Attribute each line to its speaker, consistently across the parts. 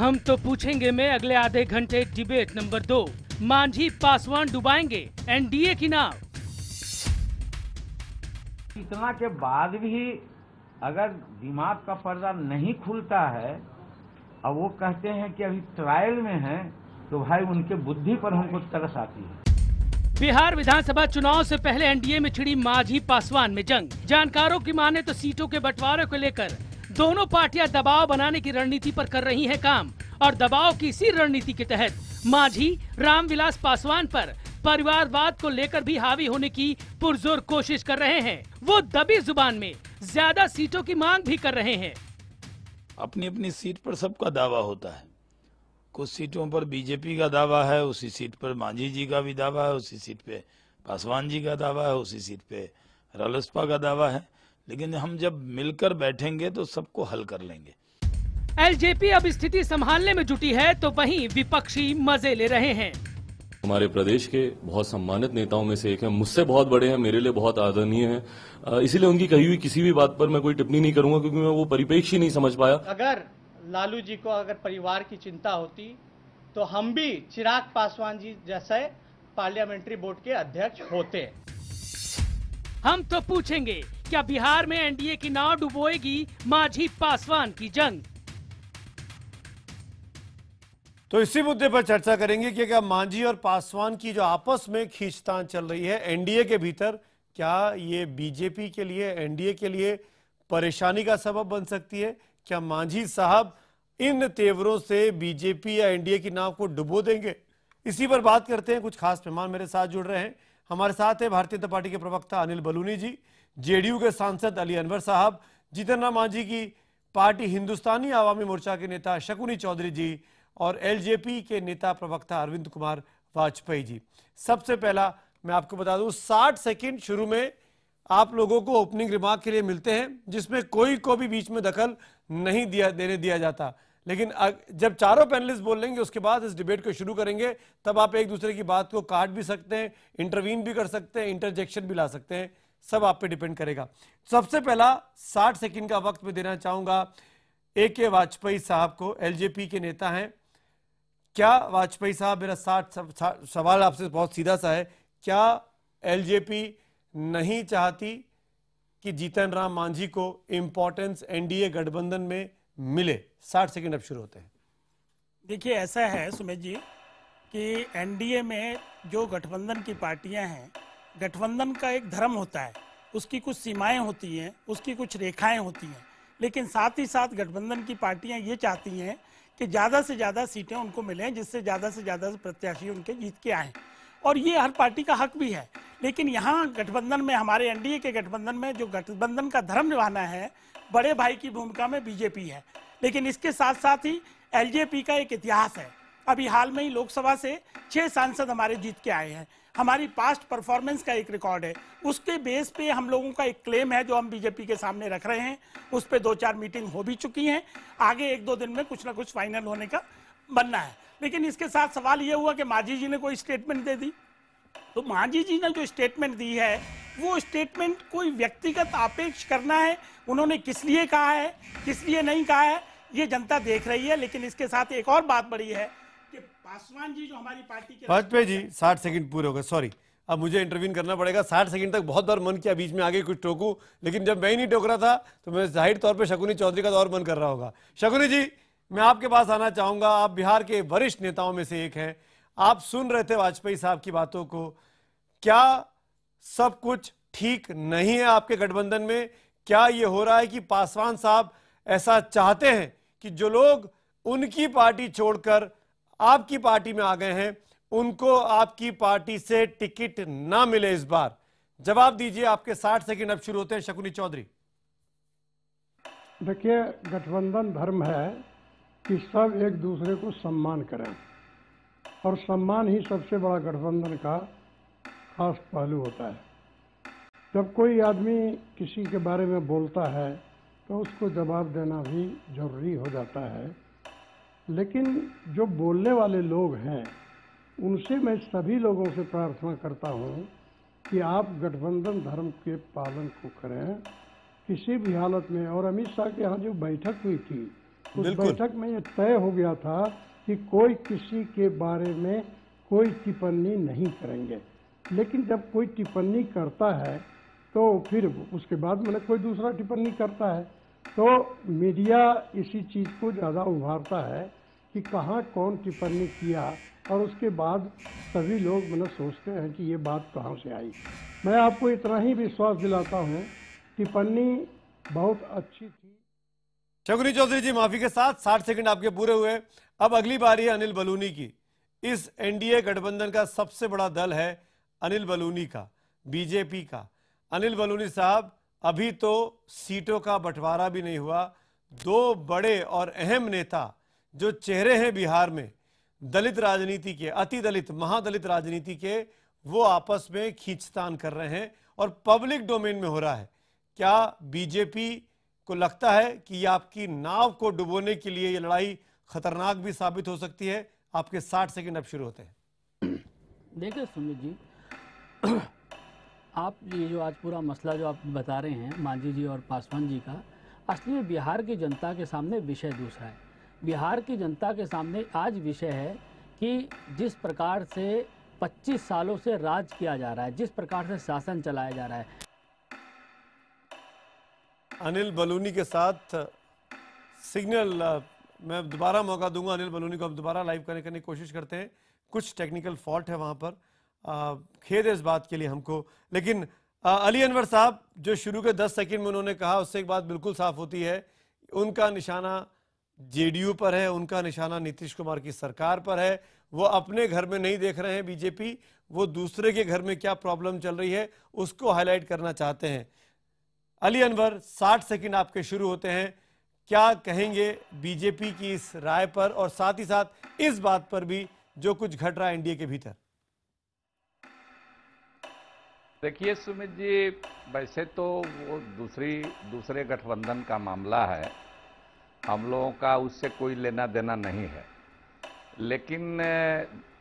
Speaker 1: हम तो पूछेंगे में अगले आधे घंटे डिबेट नंबर 2। मांझी पासवान डुबाएंगे एनडीए की नाव।
Speaker 2: इतना के बाद भी अगर दिमाग का पर्दा नहीं खुलता है और वो कहते हैं कि अभी ट्रायल में है, तो भाई उनके बुद्धि पर हमको तरस आती है।
Speaker 1: बिहार विधानसभा चुनाव से पहले एनडीए में छिड़ी मांझी पासवान में जंग। जानकारों की माने तो सीटों के बंटवारे को लेकर दोनों पार्टियां दबाव बनाने की रणनीति पर कर रही हैं काम, और दबाव की इसी रणनीति के तहत मांझी रामविलास पासवान पर परिवारवाद को लेकर भी हावी होने की पुरजोर कोशिश कर रहे हैं। वो दबी जुबान में ज्यादा सीटों की मांग भी कर रहे हैं।
Speaker 3: अपनी अपनी सीट पर सबका दावा होता है। कुछ सीटों पर बीजेपी का दावा है, उसी सीट पर मांझी जी का भी दावा है, उसी सीट पे पासवान जी का दावा है, उसी सीट पे रालोसपा का दावा है। लेकिन हम जब मिलकर बैठेंगे तो सबको हल कर लेंगे।
Speaker 1: एलजेपी अब स्थिति संभालने में जुटी है तो वहीं विपक्षी मजे ले रहे हैं।
Speaker 4: हमारे प्रदेश के बहुत सम्मानित नेताओं में से एक हैं, मुझसे बहुत बड़े हैं, मेरे लिए बहुत आदरणीय हैं, इसीलिए उनकी कही हुई किसी भी बात पर मैं कोई टिप्पणी नहीं करूंगा, क्योंकि मैं वो परिप्रेक्ष्य नहीं समझ पाया।
Speaker 5: अगर लालू जी को अगर परिवार की चिंता होती तो हम भी चिराग पासवान जी जैसे पार्लियामेंट्री बोर्ड के अध्यक्ष होते।
Speaker 1: हम तो पूछेंगे, क्या बिहार में एनडीए की नाव डुबोएगी मांझी पासवान की जंग?
Speaker 6: तो इसी मुद्दे पर चर्चा करेंगे कि क्या मांझी और पासवान की जो आपस में खींचतान चल रही है एनडीए के भीतर, क्या ये बीजेपी के लिए, एनडीए के लिए परेशानी का सबब बन सकती है? क्या मांझी साहब इन तेवरों से बीजेपी या एनडीए की नाव को डुबो देंगे? इसी पर बात करते हैं। कुछ खास मेहमान मेरे साथ जुड़ रहे हैं। हमारे साथ है भारतीय जनता पार्टी के प्रवक्ता अनिल बलूनी जी, जेडीयू के सांसद अली अनवर साहब, जीतन राम मांझी की पार्टी हिंदुस्तानी आवामी मोर्चा के नेता शकुनी चौधरी जी और एलजेपी के नेता प्रवक्ता अरविंद कुमार वाजपेयी जी। सबसे पहला मैं आपको बता दूं, 60 सेकंड शुरू में आप लोगों को ओपनिंग रिमार्क के लिए मिलते हैं, जिसमें कोई को भी बीच में दखल नहीं देने दिया जाता। लेकिन जब चारों पैनलिस्ट बोल लेंगे उसके बाद इस डिबेट को शुरू करेंगे, तब आप एक दूसरे की बात को काट भी सकते हैं, इंटरवीन भी कर सकते हैं, इंटरजेक्शन भी ला सकते हैं, सब आप पे डिपेंड करेगा। सबसे पहला 60 सेकंड का वक्त मैं देना चाहूंगा AK वाजपेयी साहब को, एलजेपी के नेता हैं। क्या वाजपेयी साहब, मेरा 60 सवाल आपसे बहुत सीधा सा है, क्या एलजेपी नहीं चाहती कि जीतन राम मांझी को इंपॉर्टेंस एनडीए गठबंधन में मिले? 60 सेकंड अब शुरू होते हैं।
Speaker 7: देखिए, ऐसा है सुमित जी कि एनडीए में जो गठबंधन की पार्टियां हैं, गठबंधन का एक धर्म होता है, उसकी कुछ सीमाएं होती हैं, उसकी कुछ रेखाएं होती हैं, लेकिन साथ ही साथ गठबंधन की पार्टियां ये चाहती हैं कि ज़्यादा से ज़्यादा सीटें उनको मिलें, जिससे ज़्यादा से ज़्यादा प्रत्याशी उनके जीत के आएँ, और ये हर पार्टी का हक भी है। लेकिन यहाँ गठबंधन में, हमारे एनडीए के गठबंधन में जो गठबंधन का धर्म निभाना है, बड़े भाई की भूमिका में बीजेपी है। लेकिन इसके साथ साथ ही एलजेपी का एक इतिहास है। अभी हाल में ही लोकसभा से 6 सांसद हमारे जीत के आए हैं। हमारी पास्ट परफॉर्मेंस का एक रिकॉर्ड है, उसके बेस पे हम लोगों का एक क्लेम है जो हम बीजेपी के सामने रख रहे हैं। उस पर 2-4 मीटिंग हो भी चुकी हैं, आगे 1-2 दिन में कुछ ना कुछ फाइनल होने का बनना है। लेकिन इसके साथ सवाल ये हुआ कि मांझी जी ने कोई स्टेटमेंट दे दी, तो मांझी जी ने जो स्टेटमेंट दी है वो स्टेटमेंट कोई व्यक्तिगत आपेक्ष करना है, उन्होंने किस लिए कहा है, किस लिए नहीं कहा है, ये जनता देख रही है। लेकिन इसके साथ एक और बात बड़ी है कि पासवान जी जो हमारी पार्टी के,
Speaker 6: वाजपेयी जी 60 सेकंड पूरे हो गए, सॉरी अब मुझे इंटरवीन करना पड़ेगा। 60 सेकंड तक बहुत बार मन किया बीच में आगे कुछ टोकूं, लेकिन जब मैं ही नहीं टोक रहा था तो मैं जाहिर तौर पर शकुनी चौधरी का तो और मन कर रहा होगा। शकुनी जी, मैं आपके पास आना चाहूंगा। आप बिहार के वरिष्ठ नेताओं में से एक हैं, आप सुन रहे थे वाजपेयी साहब की बातों को। क्या सब कुछ ठीक नहीं है आपके गठबंधन में? क्या यह हो रहा है कि पासवान साहब ऐसा चाहते हैं कि जो लोग उनकी पार्टी छोड़कर आपकी पार्टी में आ गए हैं, उनको आपकी पार्टी से टिकट ना मिले इस बार? जवाब दीजिए, आपके 60 सेकंड अब शुरू होते हैं। शकुनी चौधरी।
Speaker 8: देखिए, गठबंधन धर्म है कि सब एक दूसरे को सम्मान करें, और सम्मान ही सबसे बड़ा गठबंधन का खास पहलू होता है। जब कोई आदमी किसी के बारे में बोलता है तो उसको जवाब देना भी जरूरी हो जाता है। लेकिन जो बोलने वाले लोग हैं, उनसे मैं सभी लोगों से प्रार्थना करता हूं कि आप गठबंधन धर्म के पालन को करें किसी भी हालत में। और अमित शाह के यहाँ जो बैठक हुई थी, उस
Speaker 6: बिल्कुल।
Speaker 8: बैठक में ये तय हो गया था कि कोई किसी के बारे में कोई टिप्पणी नहीं करेंगे, लेकिन जब कोई टिप्पणी करता है तो फिर उसके बाद मैंने कोई दूसरा टिप्पणी करता है, तो मीडिया इसी चीज़ को ज़्यादा उभारता है कि कहाँ कौन टिप्पणी किया, और उसके बाद सभी लोग मैंने सोचते हैं कि ये बात कहाँ से आई। मैं आपको इतना ही विश्वास दिलाता हूँ, टिप्पणी बहुत अच्छी थी।
Speaker 6: शकुनी चौधरी जी, माफी के साथ 60 सेकंड आपके पूरे हुए। अब अगली बारी है अनिल बलूनी की। इस एनडीए गठबंधन का सबसे बड़ा दल है अनिल बलूनी का, बीजेपी का। अनिल बलूनी साहब, अभी तो सीटों का बंटवारा भी नहीं हुआ। दो बड़े और अहम नेता जो चेहरे हैं बिहार में दलित राजनीति के, अति दलित, महादलित राजनीति के, वो आपस में खींचतान कर रहे हैं और पब्लिक डोमेन में हो रहा है। क्या बीजेपी को लगता है कि ये आपकी नाव को डुबोने के लिए ये लड़ाई खतरनाक भी साबित हो सकती है? आपके 60 सेकंड अब शुरू होते हैं।
Speaker 9: देखिए सुमित जी, आप ये जो आज पूरा मसला जो आप बता रहे हैं मांझी जी और पासवान जी का, असली में बिहार की जनता के सामने विषय दूसरा है। बिहार की जनता के सामने आज विषय है कि जिस प्रकार से 25 सालों से राज किया जा रहा है, जिस प्रकार से शासन चलाया जा रहा है।
Speaker 6: अनिल बलूनी के साथ सिग्नल, मैं दोबारा मौका दूंगा अनिल बलूनी को, अब दोबारा लाइव करने की कोशिश करते हैं। कुछ टेक्निकल फॉल्ट है वहां पर, खेद है इस बात के लिए हमको। लेकिन अली अनवर साहब, जो शुरू के 10 सेकंड में उन्होंने कहा, उससे एक बात बिल्कुल साफ होती है, उनका निशाना जेडीयू पर है, उनका निशाना नीतीश कुमार की सरकार पर है। वो अपने घर में नहीं देख रहे हैं बीजेपी, वो दूसरे के घर में क्या प्रॉब्लम चल रही है उसको हाईलाइट करना चाहते हैं। अली अनवर, 60 सेकंड आपके शुरू होते हैं। क्या कहेंगे बीजेपी की इस राय पर, और साथ ही साथ इस बात पर भी जो कुछ घट रहा है एनडीए के भीतर?
Speaker 10: देखिए सुमित जी, वैसे तो वो दूसरे गठबंधन का मामला है, हम लोगों का उससे कोई लेना देना नहीं है। लेकिन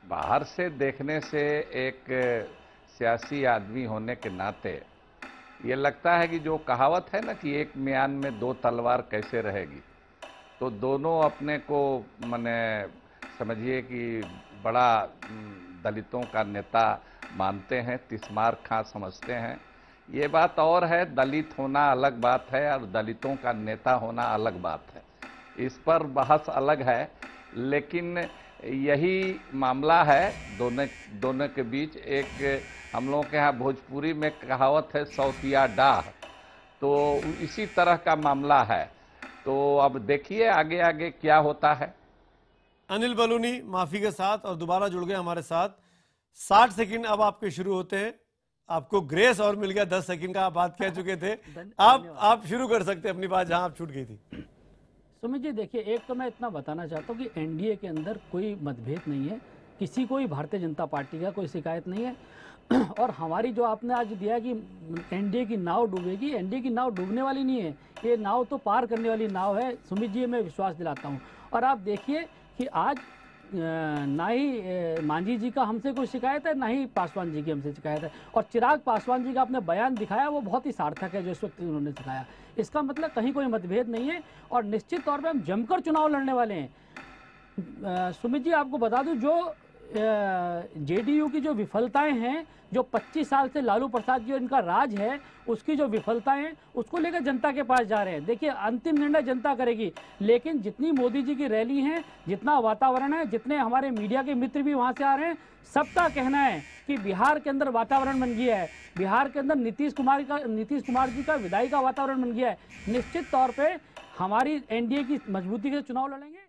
Speaker 10: बाहर से देखने से एक सियासी आदमी होने के नाते ये लगता है कि जो कहावत है ना कि एक म्यान में दो तलवार कैसे रहेगी, तो दोनों अपने को माने समझिए कि बड़ा दलितों का नेता मानते हैं, तिस्मार खां समझते हैं। ये बात और है, दलित होना अलग बात है और दलितों का नेता होना अलग बात है, इस पर बहस अलग है। लेकिन यही मामला है दोनों के बीच। एक हम लोगों के यहाँ भोजपुरी में कहावत है, सौतिया डाह, तो इसी तरह का मामला है। तो अब देखिए आगे आगे क्या होता है।
Speaker 6: अनिल बलूनी, माफी के साथ, और दोबारा जुड़ गए हमारे साथ। 60 सेकंड अब आपके शुरू होते हैं। आपको ग्रेस और मिल गया, 10 सेकंड का आप बात कह चुके थे। आप शुरू कर सकते हैं अपनी बात जहां आप छूट गई थी।
Speaker 9: सुमित जी, देखिए, एक तो मैं इतना बताना चाहता हूँ कि एनडीए के अंदर कोई मतभेद नहीं है, किसी को भी भारतीय जनता पार्टी का कोई शिकायत नहीं है। और हमारी जो आपने आज दिया कि एनडीए की नाव डूबेगी, एनडीए की नाव डूबने वाली नहीं है, ये नाव तो पार करने वाली नाव है। सुमित जी, मैं विश्वास दिलाता हूँ। और आप देखिए कि आज ना ही मांझी जी का हमसे कोई शिकायत है, ना ही पासवान जी की हमसे शिकायत है। और चिराग पासवान जी का आपने बयान दिखाया, वो बहुत ही सार्थक है जो इस वक्त उन्होंने दिखाया। इसका मतलब कहीं कोई मतभेद नहीं है और निश्चित तौर पे हम जमकर चुनाव लड़ने वाले हैं। सुमित जी, आपको बता दूं, जो जेडीयू की जो विफलताएं हैं, जो 25 साल से लालू प्रसाद जी और इनका राज है, उसकी जो विफलताएं हैं, उसको लेकर जनता के पास जा रहे हैं। देखिए, अंतिम निर्णय जनता करेगी, लेकिन जितनी मोदी जी की रैली है, जितना वातावरण है, जितने हमारे मीडिया के मित्र भी वहां से आ रहे हैं, सबका कहना है कि बिहार के अंदर वातावरण बन गया है, बिहार के अंदर नीतीश कुमार जी का विदाई का वातावरण बन गया है। निश्चित तौर पर हमारी एनडीए की मजबूती के चुनाव लड़ेंगे।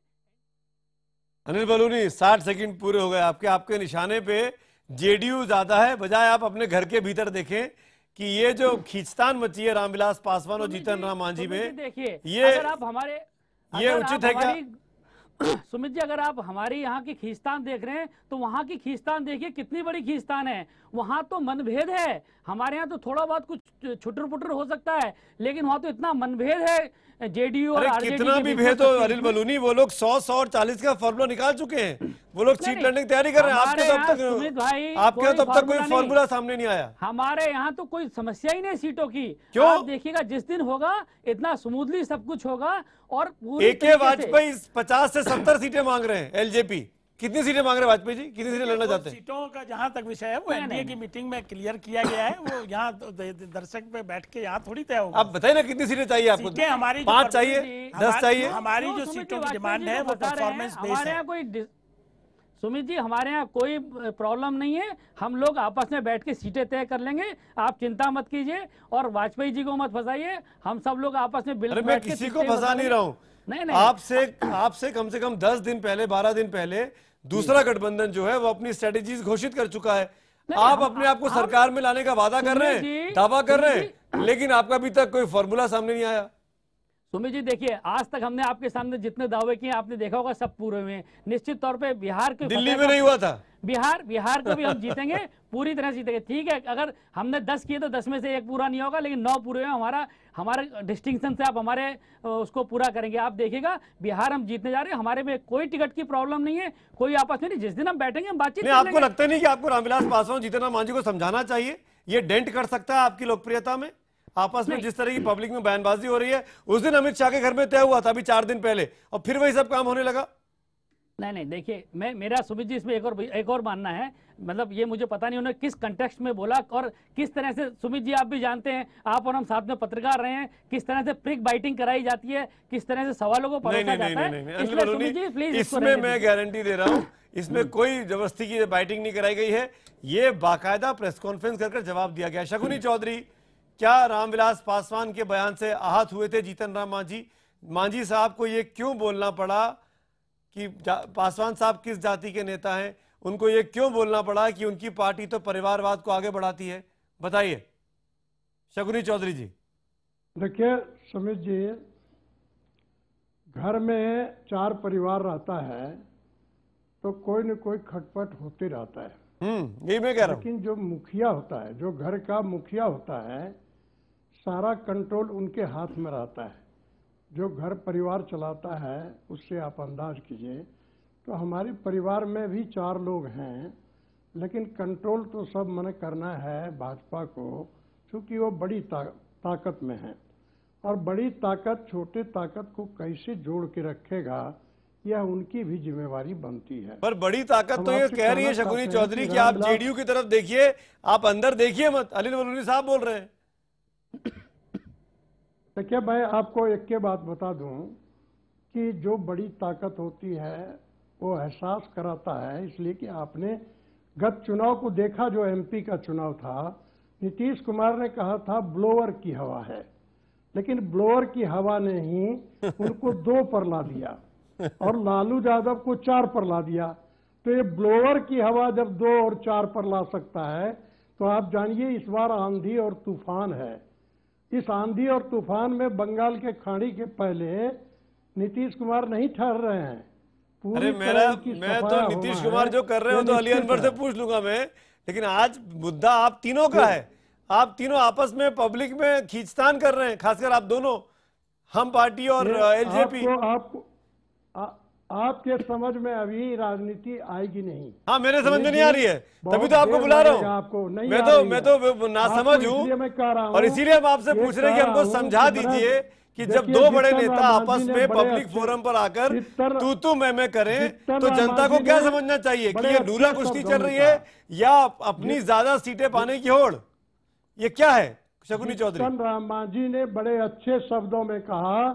Speaker 6: अनिल बलूनी, 60 सेकंड पूरे हो गए आपके निशाने पे जेडीयू ज्यादा है, बजाय आप अपने घर के भीतर देखें कि ये जो खींचतान मची है रामविलास पासवान और जीतन राम मांझी में,
Speaker 9: देखिए,
Speaker 6: ये
Speaker 9: अगर आप हमारे
Speaker 6: ये उचित है क्या?
Speaker 9: सुमित जी, अगर आप हमारी यहाँ की खींचतान देख रहे हैं तो वहां की खींचतान देखिए कितनी बड़ी खींचतान है। वहां तो मनभेद है, हमारे यहाँ तो थोड़ा बहुत कुछ छुटर पुटर हो सकता है, लेकिन वहां तो इतना मनभेद है जेडीयू और
Speaker 6: अरे
Speaker 9: आरजेडी
Speaker 6: कितना
Speaker 9: के
Speaker 6: भी
Speaker 9: बीच में
Speaker 6: भेद हो
Speaker 9: सब
Speaker 6: अनिल
Speaker 9: चीज़ में।
Speaker 6: बलूनी, वो लोग 100 और 40 का फॉर्मूला निकाल चुके हैं, वो लोग सीट
Speaker 9: नहीं,
Speaker 6: लड़ने की तैयारी कर रहे हैं।
Speaker 9: हमारे
Speaker 6: आपके तो
Speaker 9: यहाँ
Speaker 6: अब
Speaker 9: सुमित भाई
Speaker 6: तक आपके तो अब तक कोई
Speaker 9: नहीं।
Speaker 6: फॉर्मूला सामने नहीं आया।
Speaker 9: हमारे यहाँ तो कोई समस्या ही नहीं सीटों की।
Speaker 6: क्यों?
Speaker 9: आप देखिएगा जिस दिन होगा इतना स्मूथली सब कुछ होगा। और पूरी
Speaker 6: ए.के.
Speaker 9: तरीके से-
Speaker 6: वाजपेयी 50 से 70 सीटें मांग रहे हैं। एलजेपी कितनी सीटें मांग रहे हैं वाजपेयी जी, कितनी सीटें लड़ना चाहते हैं?
Speaker 7: सीटों का जहां तक विषय है वो एनडीए की मीटिंग में क्लियर किया गया है, वो यहाँ दर्शक पे बैठ के यहाँ थोड़ी तय होगा।
Speaker 6: आप बताइए ना कितनी सीटें चाहिए आपको?
Speaker 7: सीटें हमारी
Speaker 6: 5 चाहिए, 10 चाहिए?
Speaker 7: हमारी जो
Speaker 9: सुमित
Speaker 7: सीटों
Speaker 9: जी,
Speaker 7: की डिमांड है वो
Speaker 9: वाजपेयी जी को बता रहे हैं,
Speaker 7: परफॉर्मेंस बेस्ड
Speaker 9: हमारे
Speaker 7: है।
Speaker 9: यहाँ कोई सुमित जी, हमारे यहाँ कोई प्रॉब्लम नहीं है। हम लोग आपस में बैठ के सीटें तय कर लेंगे, आप चिंता मत कीजिए। और वाजपेयी जी को मत फंसाइए, हम सब लोग आपस में
Speaker 6: अरे
Speaker 9: बिल्कुल
Speaker 6: मैं किसी को फंसा नहीं रहा हूँ।
Speaker 9: नहीं
Speaker 6: आपसे कम से कम 10 दिन पहले, 12 दिन पहले दूसरा गठबंधन जो है वो अपनी स्ट्रेटेजीज घोषित कर चुका है। आप अपने आप को सरकार में लाने का वादा कर रहे हैं, दावा कर रहे हैं, लेकिन आपका अभी तक कोई फॉर्मूला सामने नहीं आया।
Speaker 9: सुमित जी देखिए, आज तक हमने आपके सामने जितने दावे किए आपने देखा होगा सब पूरे हुए हैं। निश्चित तौर पे बिहार के
Speaker 6: दिल्ली में नहीं हुआ था।
Speaker 9: बिहार को भी हम जीतेंगे, पूरी तरह जीतेंगे। ठीक है, अगर हमने 10 किए तो 10 में से 1 पूरा नहीं होगा, लेकिन 9 पूरे हैं। हमारे डिस्टिंक्शन से आप हमारे उसको पूरा करेंगे। आप देखिएगा बिहार हम जीतने जा रहे हैं। हमारे में कोई टिकट की प्रॉब्लम नहीं है, कोई आपस में नहीं। जिस दिन हम बैठेंगे हम बातचीत
Speaker 6: नहीं, आपको लगता नहीं कि आपको रामविलास पासवान, जीतन राम मांझी को समझाना चाहिए? ये डेंट कर सकता है आपकी लोकप्रियता में? आपस में जिस तरह की पब्लिक में बयानबाजी हो रही है, उस दिन अमित शाह के घर में तय हुआ था अभी 4 दिन पहले, और फिर वही सब काम होने लगा।
Speaker 9: नहीं देखिए, मेरा सुमित जी इसमें एक और मानना है। मतलब ये मुझे पता नहीं उन्होंने किस कंटेक्स्ट में बोला और किस तरह से। सुमित जी आप भी जानते हैं, आप और हम साथ में पत्रकार रहे हैं, किस तरह से प्रिक बाइटिंग कराई जाती है, किस तरह से सवालों को परोसा जाता है। इसलिए सुमित जी प्लीज
Speaker 6: इसमें मैं गारंटी दे रहा हूं, इसमें कोई जबरदस्ती की बाइटिंग नहीं कराई गई है। ये बाकायदा प्रेस कॉन्फ्रेंस कर जवाब दिया गया। शकुनी चौधरी, क्या रामविलास पासवान के बयान से आहत हुए थे जीतन राम मांझी? मांझी साहब को ये क्यों बोलना पड़ा कि पासवान साहब किस जाति के नेता हैं? उनको ये क्यों बोलना पड़ा कि उनकी पार्टी तो परिवारवाद को आगे बढ़ाती है? बताइए शकुनी चौधरी जी।
Speaker 8: देखिए सुमित जी, घर में 4 परिवार रहता है तो कोई न कोई खटपट होते रहता है।
Speaker 6: यही मैं कह रहा हूं।
Speaker 8: लेकिन जो मुखिया होता है, जो घर का मुखिया होता है, सारा कंट्रोल उनके हाथ में रहता है। जो घर परिवार चलाता है उससे आप अंदाज कीजिए। तो हमारे परिवार में भी 4 लोग हैं, लेकिन कंट्रोल तो सब मैंने करना है भाजपा को, क्योंकि वो बड़ी ताकत में है। और बड़ी ताकत छोटे ताकत को कैसे जोड़ के रखेगा, यह उनकी भी जिम्मेवारी बनती है।
Speaker 6: पर बड़ी ताकत तो ये कह रही है शकुनी चौधरी कि आप जेडीयू की तरफ देखिए, आप अंदर देखिए मत। अनिल बलूनी साहब बोल रहे हैं।
Speaker 8: देखिए मैं आपको एक के बात बता दूं कि जो बड़ी ताकत होती है वो एहसास कराता है, इसलिए कि आपने गत चुनाव को देखा, जो एमपी का चुनाव था। नीतीश कुमार ने कहा था ब्लोअर की हवा है, लेकिन ब्लोअर की हवा ने ही उनको 2 पर ला दिया और लालू यादव को 4 पर ला दिया। तो ये ब्लोअर की हवा जब 2 और 4 पर ला सकता है, तो आप जानिए इस बार आंधी और तूफान है। इस आंधी और तूफान में बंगाल के खाड़ी के पहले नीतीश कुमार नहीं ठहर रहे हैं।
Speaker 6: अरे मैं तो नीतीश कुमार जो कर रहे हो तो अली अनवर से पूछ लूंगा मैं, लेकिन आज मुद्दा आप तीनों का है। आप तीनों आपस में पब्लिक में खींचतान कर रहे हैं, खासकर आप दोनों, हम पार्टी और एलजेपी।
Speaker 8: आपके समझ में अभी राजनीति आएगी नहीं।
Speaker 6: हाँ, मेरे समझ में नहीं आ रही है, तभी तो आपको बुला रहा हूँ।
Speaker 8: आपको नहीं,
Speaker 6: मैं तो नासमझ हूँ, और इसीलिए हम आपसे पूछ रहे हैं कि हमको समझा दीजिए कि जब 2 बड़े नेता आपस में पब्लिक फोरम पर आकर तू मैं करें, तो जनता को क्या समझना चाहिए कि ये ढूला कुश्ती चल रही है या अपनी ज्यादा सीटें पाने की होड़? ये क्या है शकुनी चौधरी?
Speaker 8: राम मांझी ने बड़े अच्छे शब्दों में कहा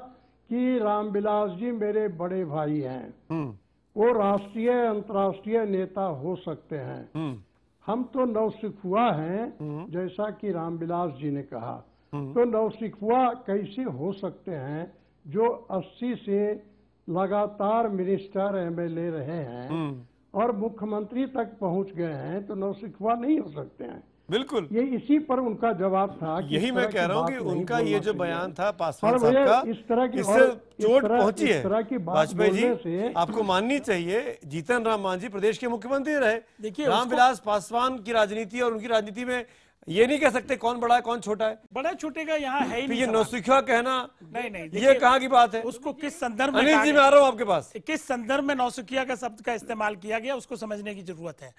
Speaker 8: कि रामविलास जी मेरे बड़े भाई हैं, वो राष्ट्रीय अंतर्राष्ट्रीय नेता हो सकते हैं। हम तो नौसिखुआ हैं, जैसा कि रामविलास जी ने कहा। तो नौसिखुआ कैसे हो सकते हैं जो 80 से लगातार मिनिस्टर एमएलए रहे हैं और मुख्यमंत्री तक पहुंच गए हैं, तो नौसिखुआ नहीं हो सकते हैं।
Speaker 6: बिल्कुल,
Speaker 8: ये इसी पर उनका जवाब था।
Speaker 6: यही मैं कह रहा हूं कि उनका ये जो बयान था पासवान साहब का, इससे चोट पहुंची है वाजपेयी जी। आपको माननी चाहिए, जीतन राम मांझी प्रदेश के मुख्यमंत्री रहे। रामविलास पासवान की राजनीति और उनकी राजनीति में ये नहीं कह सकते कौन बड़ा है कौन छोटा है।
Speaker 7: बड़ा छोटे का यहाँ है ही
Speaker 6: तो
Speaker 7: नहीं
Speaker 6: ये
Speaker 7: सवाल।
Speaker 6: नौसिखिया कहना
Speaker 7: नहीं
Speaker 6: ये
Speaker 7: देखिए,
Speaker 6: कहाँ की बात है?
Speaker 7: उसको किस संदर्भ में
Speaker 6: अनिल जी मैं आ रहा हूँ आपके पास।
Speaker 7: किस संदर्भ में नौसिखिया का शब्द का इस्तेमाल किया गया उसको समझने की जरूरत है।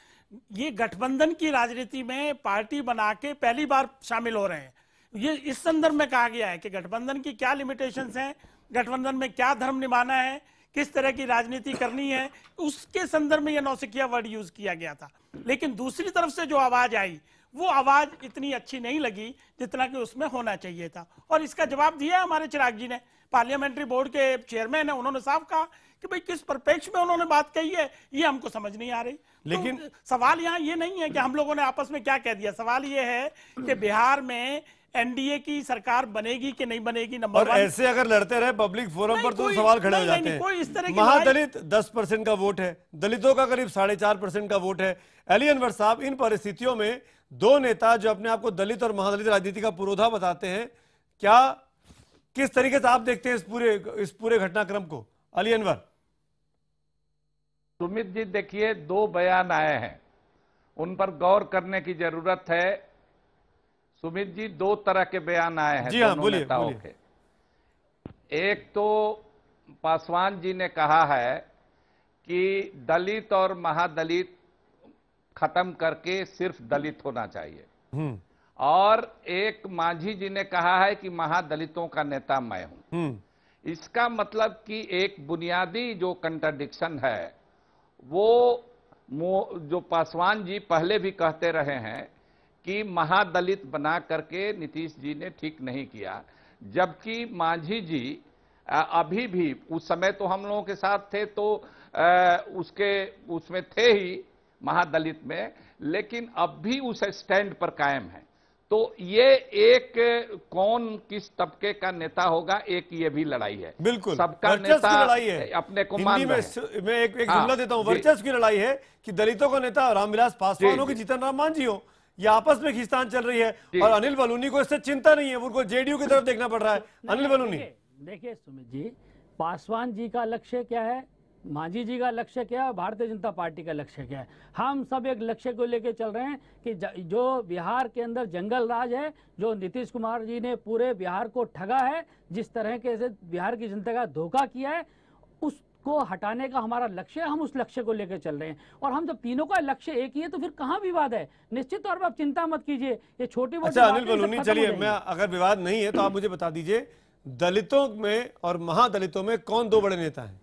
Speaker 7: ये गठबंधन की राजनीति में पार्टी बना के पहली बार शामिल हो रहे हैं। ये इस संदर्भ में कहा गया है कि गठबंधन की क्या लिमिटेशंस हैं, गठबंधन में क्या धर्म निभाना है, किस तरह की राजनीति करनी है, उसके संदर्भ में यह नौसिखिया वर्ड यूज किया गया था। लेकिन दूसरी तरफ से जो आवाज आई वो आवाज इतनी अच्छी नहीं लगी जितना कि उसमें होना चाहिए था। और इसका जवाब दिया हमारे चिराग जी ने, पार्लियामेंट्री बोर्ड के चेयरमैन है, उन्होंने साफ कहा कि भाई किस परिप्रेक्ष्य में उन्होंने बात कही है ये हमको समझ नहीं आ रही।
Speaker 6: लेकिन
Speaker 7: तो सवाल यहाँ ये नहीं है कि हम लोगों ने आपस में क्या कह दिया, सवाल ये है कि बिहार में एनडीए की सरकार बनेगी कि नहीं बनेगी। नंबर
Speaker 6: और
Speaker 7: वन,
Speaker 6: ऐसे अगर लड़ते रहे पब्लिक फोरम पर तो
Speaker 7: कोई-
Speaker 6: सवाल खड़े हो
Speaker 7: नहीं,
Speaker 6: जाते
Speaker 7: नहीं,
Speaker 6: हैं।
Speaker 7: कोई इस तरह की
Speaker 6: महादलित 10% का वोट है, दलितों का करीब 4.5% का वोट है। अली अनवर साहब, इन परिस्थितियों में दो नेता जो अपने आप को दलित और महादलित राजनीति का पुरोधा बताते हैं, क्या किस तरीके से आप देखते हैं इस पूरे घटनाक्रम को? अली अनवर।
Speaker 10: सुमित जी देखिए, दो बयान आए हैं, उन पर गौर करने की जरूरत है। सुमित जी, दो तरह के बयान आए हैं
Speaker 6: जी हाँ,
Speaker 10: दोनों
Speaker 6: बोलिए,
Speaker 10: नेताओं
Speaker 6: बोलिए।
Speaker 10: के। एक तो पासवान जी ने कहा है कि दलित और महादलित खत्म करके सिर्फ दलित होना चाहिए, और एक मांझी जी ने कहा है कि महादलितों का नेता मैं हूं। इसका मतलब कि एक बुनियादी जो कंट्राडिक्शन है वो जो पासवान जी पहले भी कहते रहे हैं कि महादलित बना करके नीतीश जी ने ठीक नहीं किया, जबकि मांझी जी अभी भी, उस समय तो हम लोगों के साथ थे तो उसमें थे ही महादलित में, लेकिन अब भी उस स्टैंड पर कायम है। तो ये एक कौन किस तबके का नेता होगा, एक ये भी लड़ाई है।
Speaker 6: बिल्कुल,
Speaker 10: सबका
Speaker 6: वर्चस्व
Speaker 10: नेता
Speaker 6: की लड़ाई है।
Speaker 10: अपने को
Speaker 6: हिंदी
Speaker 10: मान
Speaker 6: में
Speaker 10: रहे हैं।
Speaker 6: मैं एक
Speaker 10: हाँ,
Speaker 6: जुमला देता हूं,
Speaker 10: जी।
Speaker 6: वर्चस्व की लड़ाई है कि दलितों का नेता रामविलास पासवान हो कि जीतन राम मांझी हो, ये आपस में खींचतान चल रही है। और अनिल बलूनी को इससे चिंता नहीं है, उनको जेडीयू की तरफ देखना पड़ रहा है। अनिल बलूनी,
Speaker 9: देखिए सुमित जी, पासवान जी का लक्ष्य क्या है, मांझी जी का लक्ष्य क्या है, भारतीय जनता पार्टी का लक्ष्य क्या है? हम सब एक लक्ष्य को लेकर चल रहे हैं कि जो बिहार के अंदर जंगल राज है, जो नीतीश कुमार जी ने पूरे बिहार को ठगा है, जिस तरह के से बिहार की जनता का धोखा किया है, उसको हटाने का हमारा लक्ष्य है। हम उस लक्ष्य को लेकर चल रहे हैं, और हम जब तीनों का लक्ष्य एक ही है तो फिर कहाँ विवाद है? निश्चित तौर पर आप चिंता मत कीजिए, ये छोटी मोटी
Speaker 6: अच्छा अनिल बलूनी, चलिए मैं, अगर विवाद नहीं है तो आप मुझे बता दीजिए, दलितों में और महादलितों में कौन दो बड़े नेता हैं?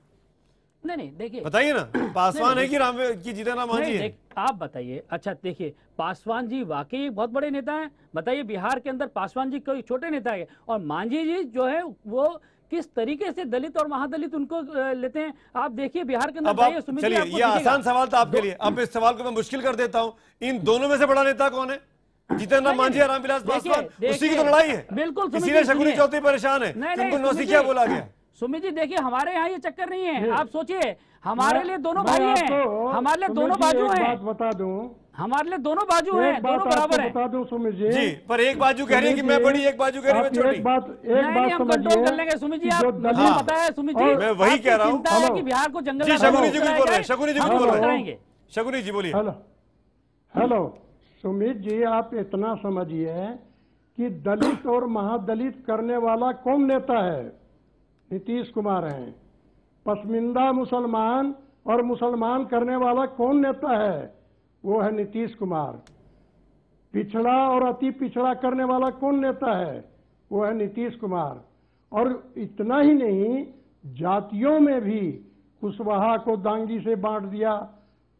Speaker 9: नहीं देखिए,
Speaker 6: बताइए ना, पासवान है कि जीतन राम मांझी है?
Speaker 9: आप बताइए। अच्छा देखिए, पासवान जी वाकई बहुत बड़े नेता हैं। बताइए, बिहार के अंदर पासवान जी कोई छोटे नेता है? और मांझी जी जो है वो किस तरीके से दलित और महादलित उनको लेते हैं, आप देखिए बिहार के अंदर।
Speaker 6: चलिए, ये आसान सवाल था आपके लिए, अब इस सवाल को मैं मुश्किल कर देता हूँ। इन दोनों में से बड़ा नेता कौन है? जीतन राम मांझी या रामविलास पासवान? उसी की तो लड़ाई है।
Speaker 9: बिल्कुल,
Speaker 6: इसीलिए शकुनी चौधरी परेशान है, उनको नौसिखिया बोला गया।
Speaker 9: सुमित जी देखिए, हमारे यहाँ ये चक्कर नहीं है। आप सोचिए, हमारे लिए दोनों भाई हैं, हमारे लिए दोनों बाजू हैं।
Speaker 8: बात बता दूं,
Speaker 9: हमारे लिए दोनों बाजू हैं, दोनों बराबर हैं।
Speaker 8: बता दूं सुमित जी,
Speaker 6: जी, पर एक बाजू कह रही है कि मैं बड़ी, एक बाजू कह रही है मैं छोटी।
Speaker 8: एक बात
Speaker 9: हम कंट्रोल कर लेंगे सुमित जी। आप मुझे पता है सुमित जी,
Speaker 6: मैं वही कह रहा हूँ
Speaker 9: चिंता है कि बिहार को जंगल
Speaker 6: जी। शकुनी जी कुछ बोल रहे हैं, शकुनी जी कुछ बोल रहे हैं। शकुनी जी बोलिए।
Speaker 8: हेलो सुमित जी, आप इतना समझिए कि दलित और महादलित करने वाला कौन नेता है? नीतीश कुमार हैं। पसमिंदा मुसलमान और मुसलमान करने वाला कौन नेता है? वो है नीतीश कुमार। पिछड़ा और अति पिछड़ा करने वाला कौन नेता है? वो है नीतीश कुमार। और इतना ही नहीं, जातियों में भी कुशवाहा को दांगी से बांट दिया।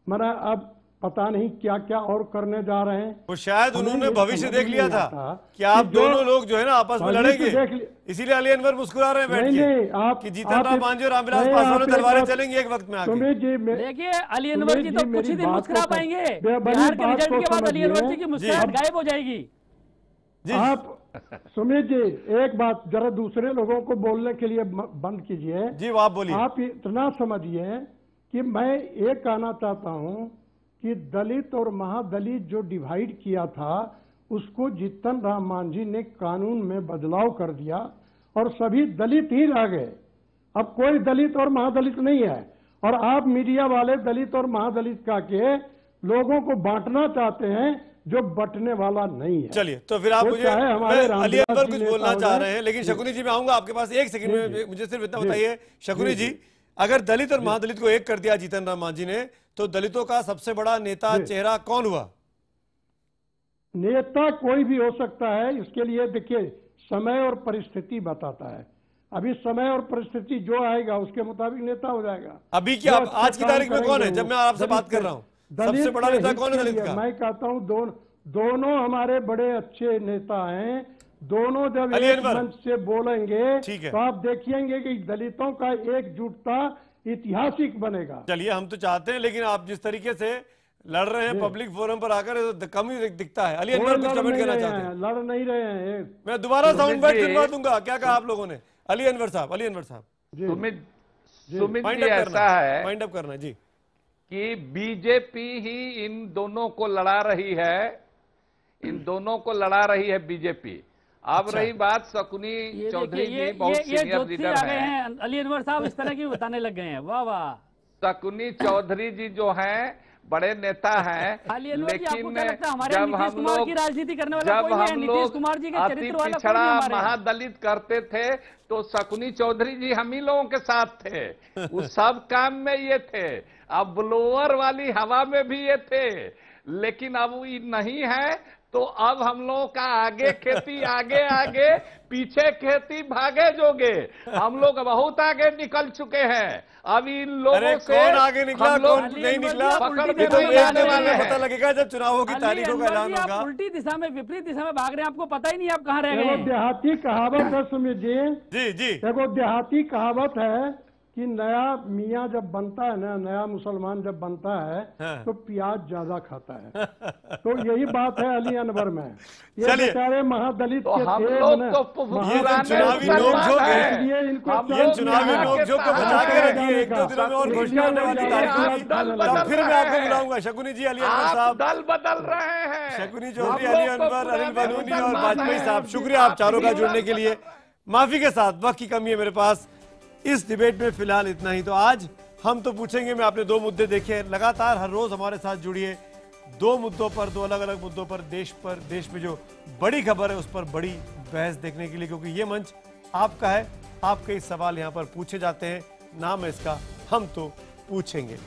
Speaker 8: मना अब पता नहीं क्या क्या और करने जा रहे हैं।
Speaker 6: वो शायद उन्होंने भविष्य देख लिया था कि आप दोनों लोग जो है ना आपस में लड़ेंगे, इसीलिए अली अनवर मुस्कुरा रहे हैं बैठ के कि जीतन राम मांझी और रामविलास पासवान तलवारें चलेंगी एक वक्त में आके।
Speaker 9: देखिए, अली अनवर जी तो कुछ ही दिन मुस्कुरा पाएंगे, बिहार के रिजल्ट के बाद अली अनवर जी की मुस्कुराहट गायब हो जाएगी।
Speaker 8: आप सुमित जी, एक बात जरा दूसरे लोगों को बोलने के लिए बंद कीजिए।
Speaker 6: जी, आप बोलिए।
Speaker 8: आप इतना समझिए कि मैं ये कहना चाहता हूं कि दलित और महादलित जो डिवाइड किया था, उसको जीतन राम मांझी ने कानून में बदलाव कर दिया और सभी दलित ही रह गए। अब कोई दलित और महादलित नहीं है। और आप मीडिया वाले दलित और महादलित का के लोगों को बांटना चाहते हैं, जो बटने वाला नहीं है।
Speaker 6: चलिए, तो फिर आप
Speaker 8: वो
Speaker 6: मुझे,
Speaker 8: चाहे हमारे
Speaker 6: मैं अली
Speaker 8: रामविलास
Speaker 6: अनवर
Speaker 8: जी
Speaker 6: कुछ
Speaker 8: नेता
Speaker 6: बोलना
Speaker 8: हो
Speaker 6: चाह
Speaker 8: जाए।
Speaker 6: रहे हैं, लेकिन शकुनी जी मैं आऊंगा आपके पास एक सेकंड में। मुझे सिर्फ इतना
Speaker 8: जी।
Speaker 6: बताइए शकुनी जी, अगर दलित और महादलित को एक कर दिया जीतन राम मांझी ने, तो दलितों का सबसे बड़ा नेता चेहरा कौन हुआ?
Speaker 8: नेता कोई भी हो सकता है, इसके लिए देखिए समय और परिस्थिति बताता है। अभी समय और परिस्थिति जो आएगा उसके मुताबिक नेता हो जाएगा।
Speaker 6: अभी क्या आज की तारीख में कौन है, जब मैं आपसे बात कर रहा हूँ, सबसे बड़ा नेता कौन है दलित का?
Speaker 8: मैं कहता हूँ दोनों हमारे बड़े अच्छे नेता हैं। दोनों जब
Speaker 6: अली
Speaker 8: एक
Speaker 6: अनवर।
Speaker 8: मंच से बोलेंगे
Speaker 6: ठीक है।
Speaker 8: तो आप देखेंगे कि दलितों का एकजुटता ऐतिहासिक बनेगा।
Speaker 6: चलिए, हम तो चाहते हैं, लेकिन आप जिस तरीके से लड़ रहे हैं पब्लिक फोरम पर आकर, तो कम ही दिखता है। अली अनवर कुछ कमेंट करना चाहते हैं?
Speaker 8: लड़ नहीं रहे हैं।
Speaker 6: मैं दोबारा साउंड बाइट सुनवा दूंगा। क्या कहा आप लोगों ने? अली अनवर साहब, अली अनवर साहब,
Speaker 10: सुमित
Speaker 6: माइंड
Speaker 10: जी,
Speaker 6: अप
Speaker 10: ऐसा
Speaker 6: करना
Speaker 10: है
Speaker 6: माइंड अप करना जी।
Speaker 10: कि बीजेपी ही इन दोनों को लड़ा रही है, इन दोनों को लड़ा रही है बीजेपी। अब रही बात शकुनी चौधरी जी बहुत सीनियर लीडर हैं।
Speaker 9: अली अनवर साहब इस तरह की बताने लग गए हैं। वाह वाह।
Speaker 10: शकुनी चौधरी जी जो हैं बड़े नेता हैं, लेकिन जब हम लोग अति पिछड़ा महादलित करते थे तो शकुनी चौधरी जी हम ही लोगों के साथ थे। उस सब काम में ये थे, अब ब्लोअर वाली हवा में भी ये थे, लेकिन अब ये नहीं है। तो अब हम लोगों का आगे खेती आगे आगे, पीछे खेती भागे जोगे। हम लोग बहुत आगे निकल चुके हैं। अब इन लोगों से
Speaker 6: कौन आगे निकला, कौन नहीं निकला,
Speaker 10: पकड़
Speaker 6: ये तो एक दिन में पता लगेगा जब चुनावों की तारीखों का ऐलान होगा।
Speaker 9: उल्टी दिशा में, विपरीत दिशा में भाग रहे हैं, आपको पता ही नहीं आप कहाँ रह गए हैं।
Speaker 8: देहाती कहावत है सुमित जी,
Speaker 6: जी
Speaker 8: देखो देहाती कहावत है कि नया मियाँ जब बनता है ना, नया मुसलमान जब बनता है तो प्याज ज्यादा खाता है। तो यही बात है अली अनवर में। ये बेचारे महादलित
Speaker 10: तो
Speaker 8: के
Speaker 10: हम
Speaker 8: थे,
Speaker 10: लोग
Speaker 8: ना,
Speaker 10: तो
Speaker 6: चुनावी नोकझोंक है,
Speaker 8: इसलिए इनको
Speaker 6: ये चुनावी नोकझोंक को बचा के रखिए। एक दो दिनों में और घोषणा होने वाली तारीखों की, तब फिर मैं आपको बुलाऊंगा। शकुनी जी, अली अनवर साहब,
Speaker 10: दल बदल रहे हैं।
Speaker 6: शकुनी चौधरी, अली अनवर, अनिल बलूनी और वाजपेयी साहब, शुक्रिया आप चारों का जुड़ने के लिए। माफी के साथ वक्त की कमी है मेरे पास, इस डिबेट में फिलहाल इतना ही। तो आज हम तो पूछेंगे में आपने दो मुद्दे देखे। लगातार हर रोज हमारे साथ जुड़िए, दो मुद्दों पर, दो अलग अलग मुद्दों पर, देश में जो बड़ी खबर है उस पर बड़ी बहस देखने के लिए, क्योंकि ये मंच आपका है। आपके इस सवाल यहाँ पर पूछे जाते हैं, नाम है इसका हम तो पूछेंगे।